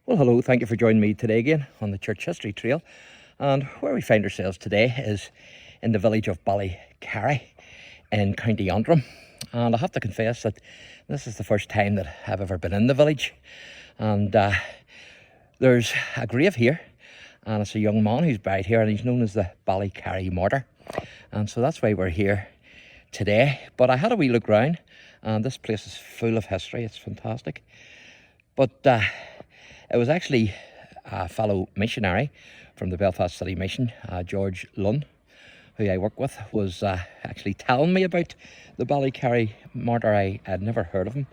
Well, hello, thank you for joining me today again on the Church History Trail. And where we find ourselves today is in the village of Ballycarry in County Antrim. And I have to confess that this is the first time that I've ever been in the village. And there's a grave here, and it's a young man who's buried here, and he's known as the Ballycarry MARTYR. And so that's why we're here today. But I had a wee look round, and this place is full of history. It's fantastic. But it was actually a fellow missionary from the Belfast City Mission, George Lunn, who I work with, was actually telling me about the Ballycarry MARTYR. I had never heard of him,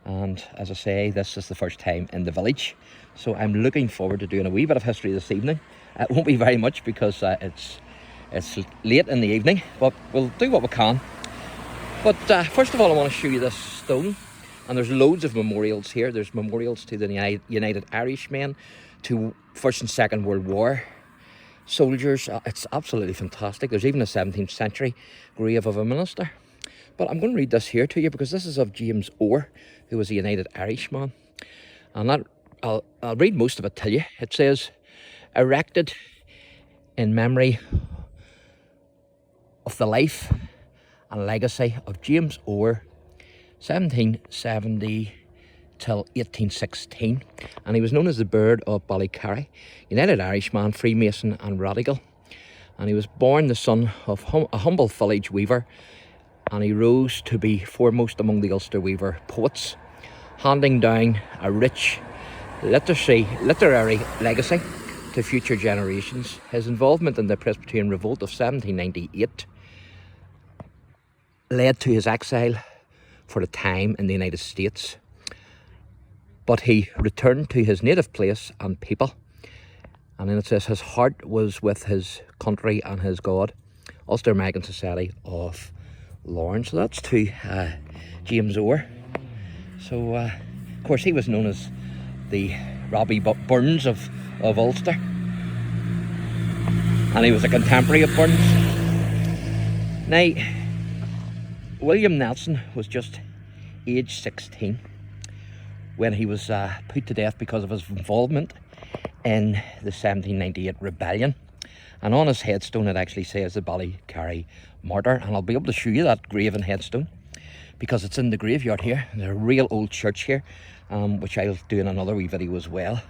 and as I say, this is the first time in the village, so I'm looking forward to doing a wee bit of history this evening. It won't be very much because it's late in the evening, but we'll do what we can. But first of all, I want to show you this stone. And there's loads of memorials here. There's memorials to the United Irishmen, to First and Second World War soldiers. It's absolutely fantastic. There's even a 17th century grave of a minister. But I'm going to read this here to you because this is of James Orr, who was a United Irishman. And I'll read most of it to you. It says, erected in memory of the life and legacy of James Orr, 1770 till 1816, and he was known as the Bird of Ballycarry, United Irishman, Freemason and Radical. And he was born the son of a humble village weaver, and he rose to be foremost among the Ulster weaver poets, handing down a rich literary legacy to future generations. His involvement in the Presbyterian Revolt of 1798 led to his exile for a time in the United States, but he returned to his native place and people, and then it says his heart was with his country and his God. Ulster American Society of Lorne. So that's to James Orr. So of course he was known as the Robbie Burns of Ulster, and he was a contemporary of Burns. Now, William Nelson was just age 16 when he was put to death because of his involvement in the 1798 rebellion. And on his headstone it actually says the Ballycarry MARTYR, and I'll be able to show you that grave and headstone because it's in the graveyard here. There's a real old church here, which I'll do in another wee video as well.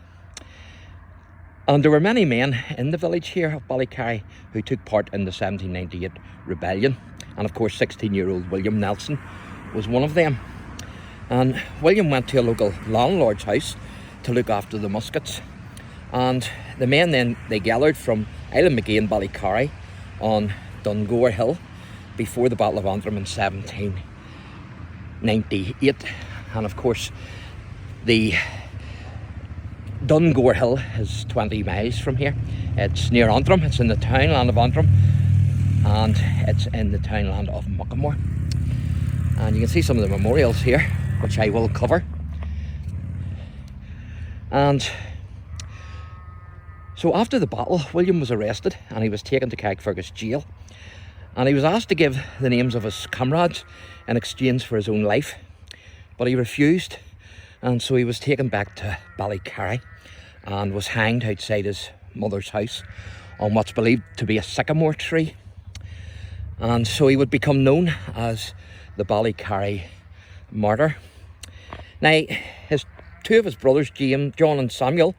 And there were many men in the village here of Ballycarry who took part in the 1798 rebellion. And of course 16-year-old William Nelson was one of them. And William went to a local landlord's house to look after the muskets. And the men then, they gathered from Island McGee, Ballycarry on Donegore Hill before the Battle of Antrim in 1798. And of course the Donegore Hill is 20 miles from here. It's near Antrim, it's in the townland of Antrim, and it's in the townland of Muckamore. And you can see some of the memorials here, which I will cover. And so after the battle, William was arrested and he was taken to Carrickfergus jail, and he was asked to give the names of his comrades in exchange for his own life, but he refused, and so he was taken back to Ballycarry and was hanged outside his mother's house on what's believed to be a sycamore tree. And so he would become known as the Ballycarry MARTYR. Now, two of his brothers, James, John and Samuel,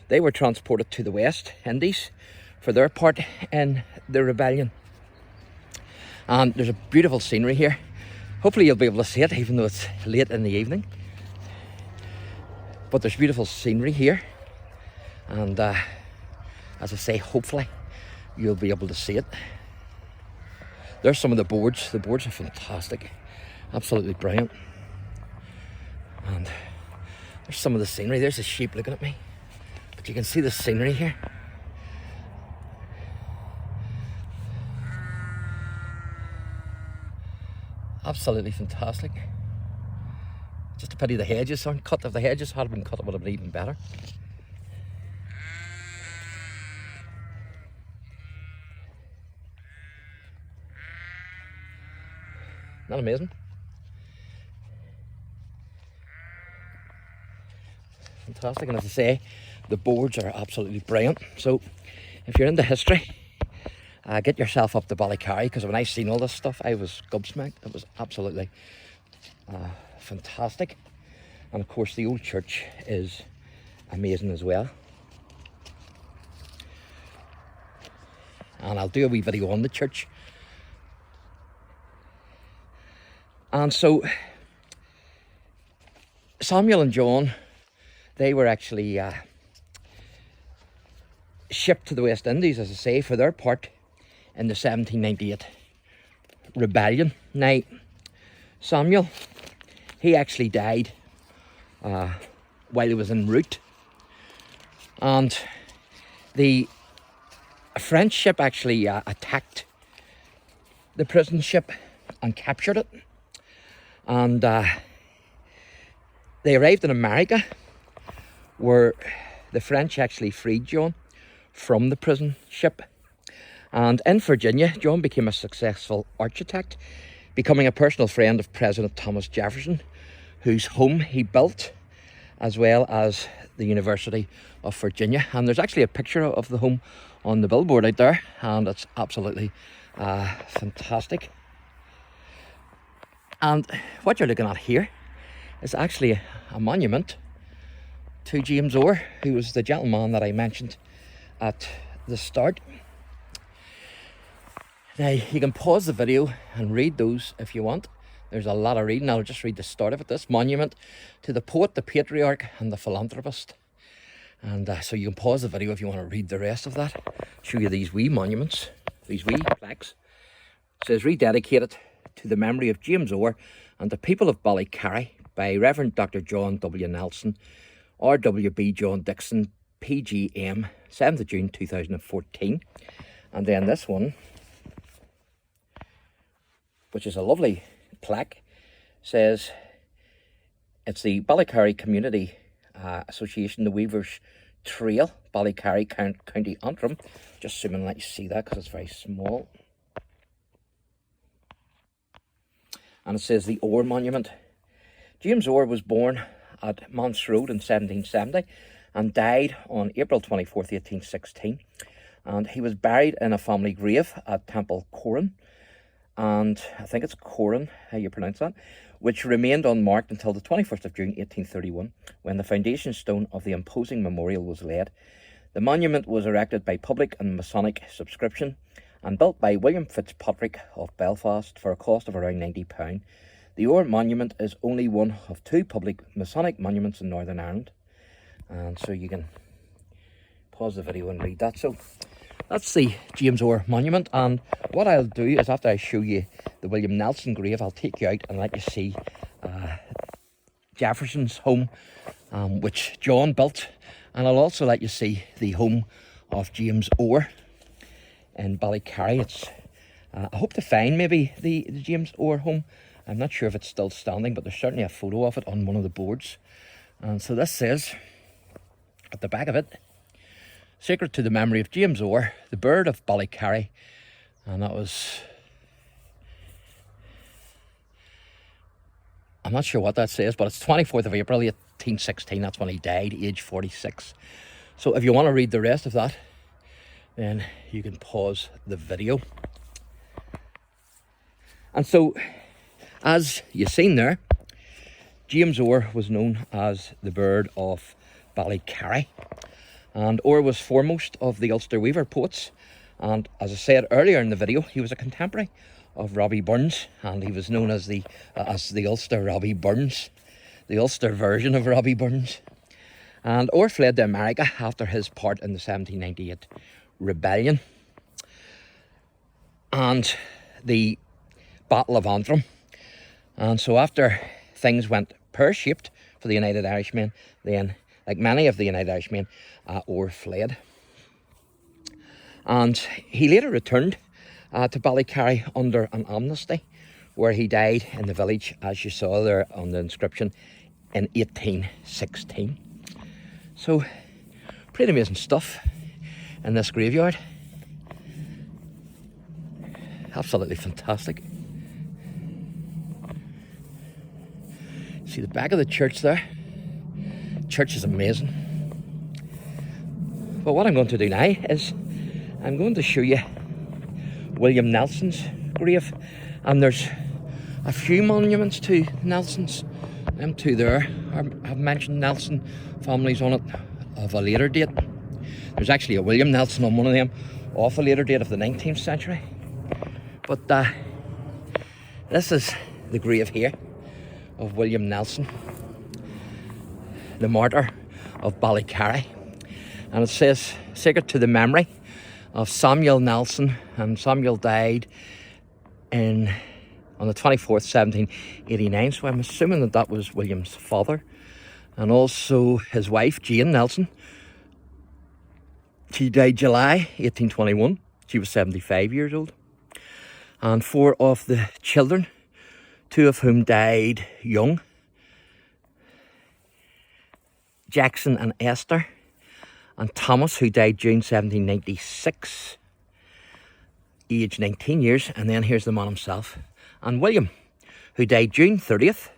they were transported to the West Indies for their part in the rebellion. And there's a beautiful scenery here. Hopefully you'll be able to see it even though it's late in the evening. But there's beautiful scenery here. And as I say, hopefully you'll be able to see it. There's some of the boards. The boards are fantastic. Absolutely brilliant. And there's some of the scenery. There's a sheep looking at me. But you can see the scenery here. Absolutely fantastic. Just a pity the hedges aren't cut. If the hedges had been cut, it would have been even better. Isn't that amazing? fantastic. And as I say, the boards are absolutely brilliant. So if you're into history, get yourself up to Ballycarry, because when I seen all this stuff, I was gobsmacked. It was absolutely fantastic. And of course the old church is amazing as well. And I'll do a wee video on the church. And so Samuel and John, they were actually shipped to the West Indies, as I say, for their part in the 1798 rebellion. Now, Samuel, he actually died while he was en route, and the French ship actually attacked the prison ship and captured it, and they arrived in America, where the French actually freed John from the prison ship. And in Virginia, John became a successful architect, becoming a personal friend of President Thomas Jefferson, whose home he built, as well as the University of Virginia. And there's actually a picture of the home on the billboard out there, and it's absolutely fantastic. And what you're looking at here is actually a monument to James Orr, who was the gentleman that I mentioned at the start. Now, you can pause the video and read those if you want. There's a lot of reading. I'll just read the start of it. This monument to the poet, the patriarch, and the philanthropist. And so you can pause the video if you want to read the rest of that. Show you these wee monuments, these wee plaques. It says, rededicated to the memory of James Orr and the people of Ballycarry by Reverend Dr. John W. Nelson, RWB John Dixon, PGM, 7th of June 2014. And then this one, which is a lovely plaque, says it's the Ballycarry Community Association, the Weavers Trail, Ballycarry, County Antrim. Just zoom in and let you see that because it's very small. And it says the Orr Monument. James Orr was born at Monts Road in 1770 and died on April 24th, 1816. And he was buried in a family grave at Temple Corran, and I think it's Corran, how you pronounce that, which remained unmarked until the 21st of June 1831, when the foundation stone of the imposing memorial was laid. The monument was erected by public and Masonic subscription and built by William Fitzpatrick of Belfast for a cost of around £90. The Orr Monument is only one of two public Masonic monuments in Northern Ireland. And so you can pause the video and read that. So that's the James Orr Monument, and what I'll do is after I show you the William Nelson grave, I'll take you out and let you see Jefferson's home, which John built, and I'll also let you see the home of James Orr in Ballycarry. It's I hope to find maybe the James Orr home. I'm not sure if it's still standing, but there's certainly a photo of it on one of the boards. And so this says at the back of it, sacred to the memory of James Orr, the bird of Ballycarry. And that was, I'm not sure what that says, but it's 24th of April 1816. That's when he died, age 46. So if you want to read the rest of that, then you can pause the video. And so, as you've seen there, James Orr was known as the bird of Ballycarry. And Orr was foremost of the Ulster Weaver poets, and as I said earlier in the video, he was a contemporary of Robbie Burns, and he was known as the Ulster Robbie Burns, the Ulster version of Robbie Burns. And Orr fled to America after his part in the 1798 rebellion and the Battle of Antrim. And so after things went pear-shaped for the United Irishmen, then, like many of the United Irishmen, Orr fled. And he later returned to Ballycarry under an amnesty, where he died in the village, as you saw there on the inscription, in 1816. So, pretty amazing stuff in this graveyard. Absolutely fantastic. See the back of the church there? church is amazing. But what I'm going to do now is I'm going to show you William Nelson's grave. And there's a few monuments to Nelson's. Them two there have mentioned Nelson families on it of a later date. There's actually a William Nelson on one of them of a later date of the 19th century. But this is the grave here of William Nelson, the martyr of Ballycarry. And it says, sacred to the memory of Samuel Nelson. And Samuel died on the 24th, 1789. So I'm assuming that that was William's father. And also his wife, Jane Nelson. She died July 1821. She was 75 years old. And 4 of the children, 2 of whom died young, Jackson and Esther, and Thomas, who died June 1796, aged 19 years. And then here's the man himself. And William, who died June 30th,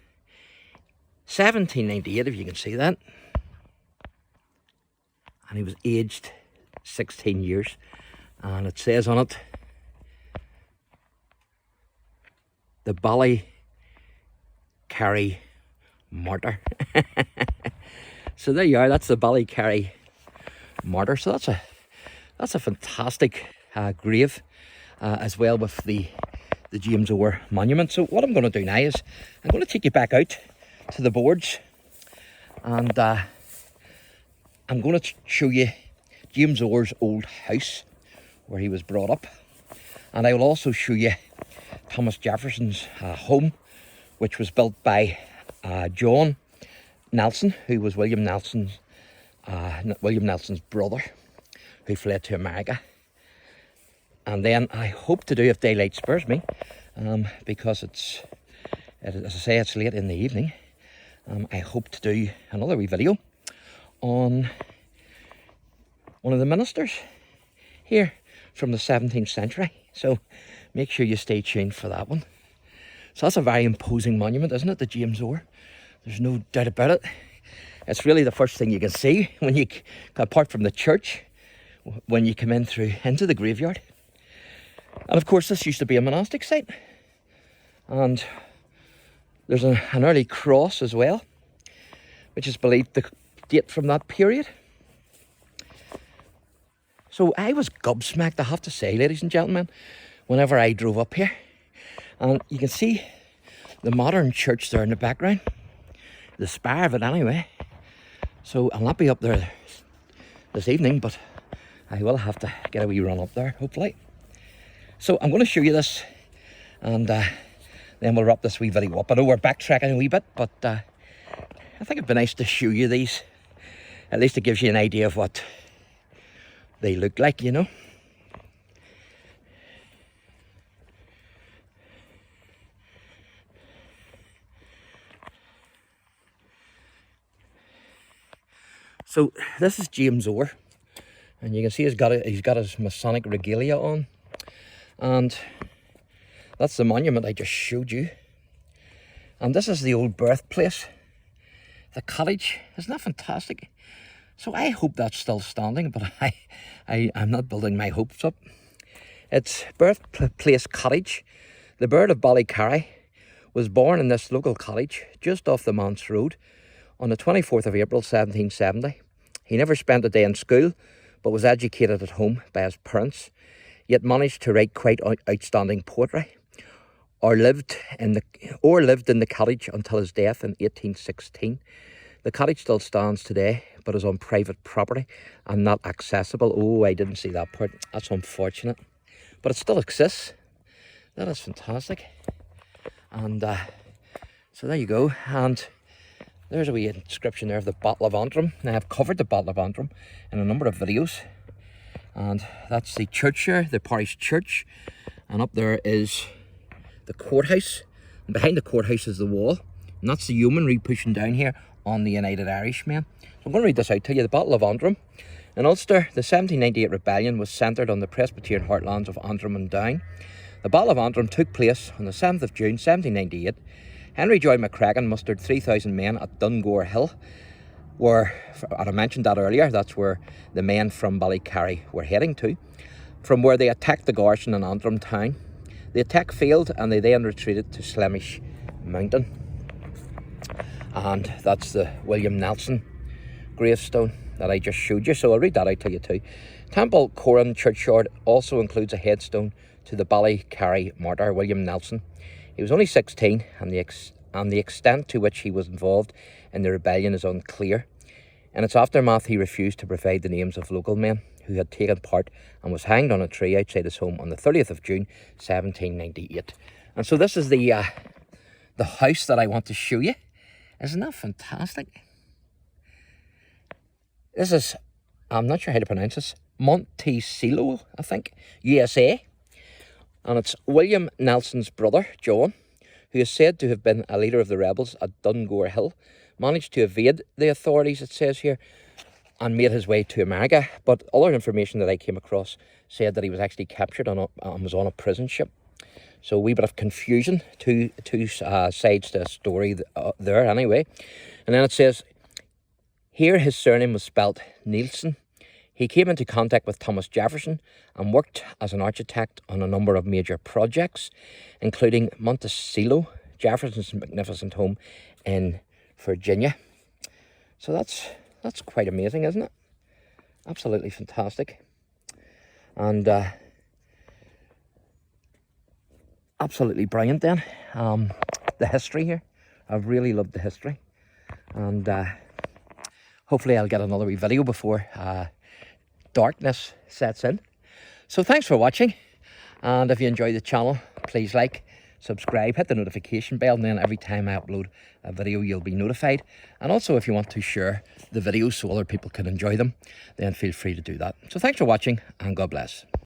1798, if you can see that. And he was aged 16 years. And it says on it, the Ballycarry martyr. So there you are, that's the Ballycarry martyr. So that's a fantastic grave, as well with the James Orr monument. So what I'm going to do now is I'm going to take you back out to the boards, and I'm going to show you James Orr's old house where he was brought up, and I will also show you Thomas Jefferson's home, which was built by John Nelson, who was William Nelson's brother, who fled to America. And then I hope to do, if daylight spares me, because as I say, it's late in the evening, I hope to do another wee video on one of the ministers here from the 17th century. So make sure you stay tuned for that one. So that's a very imposing monument, isn't it, the James Orr? There's no doubt about it. It's really the first thing you can see when you, apart from the church, when you come into the graveyard. And of course, this used to be a monastic site. And there's an early cross as well, which is believed to date from that period. So I was gobsmacked, I have to say, ladies and gentlemen, whenever I drove up here. And you can see the modern church there in the background, the spire of it anyway. So I'll not be up there this evening, but I will have to get a wee run up there, hopefully. So I'm going to show you this, and then we'll wrap this wee video up. I know we're backtracking a wee bit, but I think it'd be nice to show you these. At least it gives you an idea of what they look like, you know. So this is James Orr, and you can see he's got his Masonic regalia on, and that's the monument I just showed you. And this is the old birthplace, the cottage. Isn't that fantastic? So I hope that's still standing, but I'm not building my hopes up. It's Birthplace Cottage. The bird of Ballycarry was born in this local cottage just off the Manse Road on the 24th of April 1770. He never spent a day in school, but was educated at home by his parents, yet managed to write quite outstanding poetry. Orr lived in the cottage until his death in 1816. The cottage still stands today, but is on private property and not accessible. Oh, I didn't see that part. That's unfortunate. But it still exists. That is fantastic. And so there you go. And there's a wee inscription there of the Bottle of Antrim. Now, I've covered the Bottle of Antrim in a number of videos. And that's the church here, the parish church. And up there is the courthouse. And behind the courthouse is the wall. And that's the yeomanry pushing down here on the United Irishmen. So I'm going to read this out to you. The Battle of Antrim. In Ulster, the 1798 rebellion was centred on the Presbyterian heartlands of Antrim and Down. The Battle of Antrim took place on the 7th of June 1798. Henry Joy McCracken mustered 3,000 men at Donegore Hill where, and I mentioned that earlier, that's where the men from Ballycarry were heading to, from where they attacked the garrison in Antrim town. The attack failed and they then retreated to Slemish Mountain. And that's the William Nelson gravestone that I just showed you, so I'll read that out to you too. Temple Coran Churchyard also includes a headstone to the Ballycarry martyr William Nelson. He was only 16 and the extent to which he was involved in the rebellion is unclear. In its aftermath, he refused to provide the names of local men who had taken part and was hanged on a tree outside his home on the 30th of June 1798. And so this is the house that I want to show you. Isn't that fantastic? This is, I'm not sure how to pronounce this, Monticello, I think, USA. And it's William Nelson's brother, John, who is said to have been a leader of the rebels at Donegore Hill, managed to evade the authorities, it says here, and made his way to America. But other information that I came across said that he was actually captured and was on a prison ship. So a wee bit of confusion, two sides to the story there anyway. And then it says, here his surname was spelt Nielsen. He came into contact with Thomas Jefferson and worked as an architect on a number of major projects, including Monticello, Jefferson's magnificent home in Virginia. So that's quite amazing, isn't it? Absolutely fantastic. And absolutely brilliant then. The history here. I've really loved the history. And hopefully I'll get another wee video before darkness sets in. So thanks for watching. And if you enjoy the channel, please like, subscribe, hit the notification bell, and then every time I upload a video you'll be notified. And also if you want to share the videos so other people can enjoy them, then feel free to do that. So thanks for watching and God bless.